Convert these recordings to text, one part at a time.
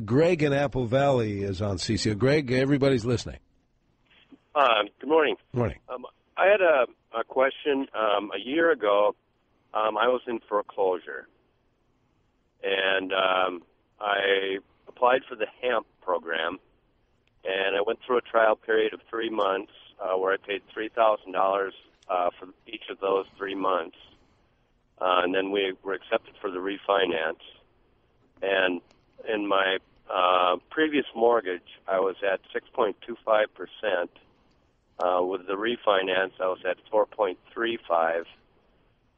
Greg in Apple Valley is on CCO. Greg, everybody's listening. Good morning. Good morning. I had a question. A year ago, I was in foreclosure, and I applied for the HAMP program, and I went through a trial period of 3 months where I paid $3,000 for each of those 3 months, and then we were accepted for the refinance. And in my previous mortgage, I was at 6.25%. With the refinance, I was at 4.35.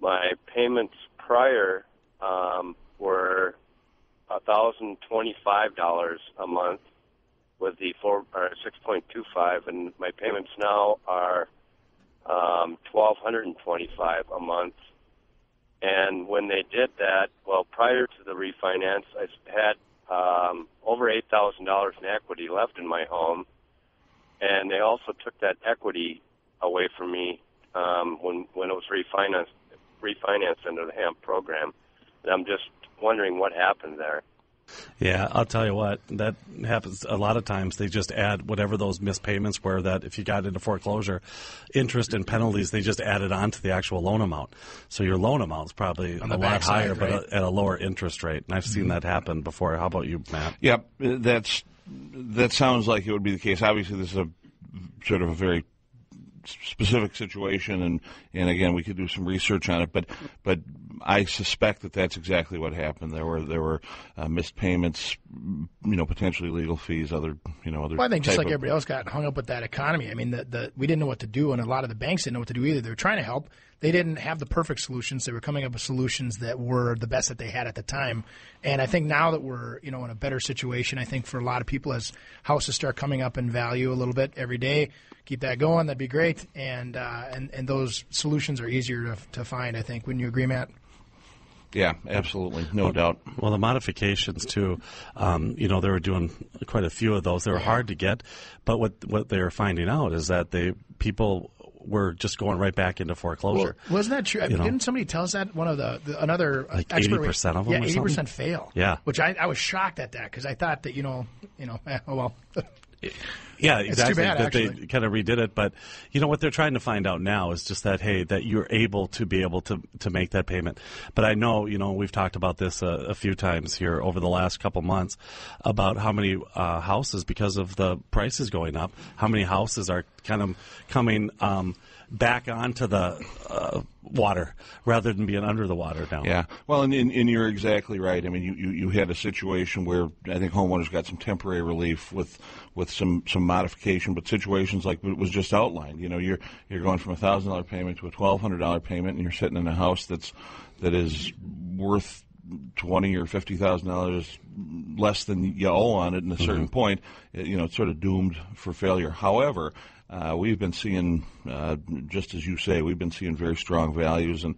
My payments prior were $1,025 a month with the 6.25, and my payments now are $1,225 a month. And when they did that, well, prior to the refinance, I had over $8,000 in equity left in my home, and they also took that equity away from me when it was refinanced under the HAMP program. And I'm just wondering what happened there. Yeah, I'll tell you what, that happens a lot of times. They just add whatever those missed payments were that if you got into foreclosure, interest and penalties, they just added on to the actual loan amount. So your loan amount is probably a lot higher, right? But at a lower interest rate. And I've seen that happen before. How about you, Matt? Yep, that sounds like it would be the case. Obviously, this is a sort of a very specific situation, and again, we could do some research on it, but I suspect that that's exactly what happened. There were missed payments, potentially legal fees, other. Well, I think just like everybody else got hung up with that economy. I mean, we didn't know what to do, and a lot of the banks didn't know what to do either. They were trying to help. They didn't have the perfect solutions. They were coming up with solutions that were the best that they had at the time. And I think now that we're, in a better situation, I think for a lot of people, as houses start coming up in value a little bit every day, keep that going. That'd be great. And those solutions are easier to find, I think. Wouldn't you agree, Matt? Yeah, absolutely. No doubt. Well, the modifications, too, they were doing quite a few of those. They were hard to get. But what they were finding out is that people were just going right back into foreclosure. Well, wasn't that true? Didn't somebody tell us that? One of another like expert 80% of them. Yeah, 80% fail. Yeah, which I was shocked at that because I thought that oh well. Yeah, exactly. It's too bad, that actually. They kind of redid it, but what they're trying to find out now is just that that you're able to make that payment. But I know we've talked about this a few times here over the last couple months about how many houses, because of the prices going up, how many houses are kind of coming back onto the water rather than being under the water now. Yeah. Well, and you're exactly right. I mean, you had a situation where I think homeowners got some temporary relief with some modification, but situations like it was just outlined. You're going from a $1,000 payment to a $1,200 payment, and you're sitting in a house that is worth $20,000 or $50,000 less than you owe on it. And at a certain point, it's sort of doomed for failure. However, we've been seeing, just as you say, we've been seeing very strong values, and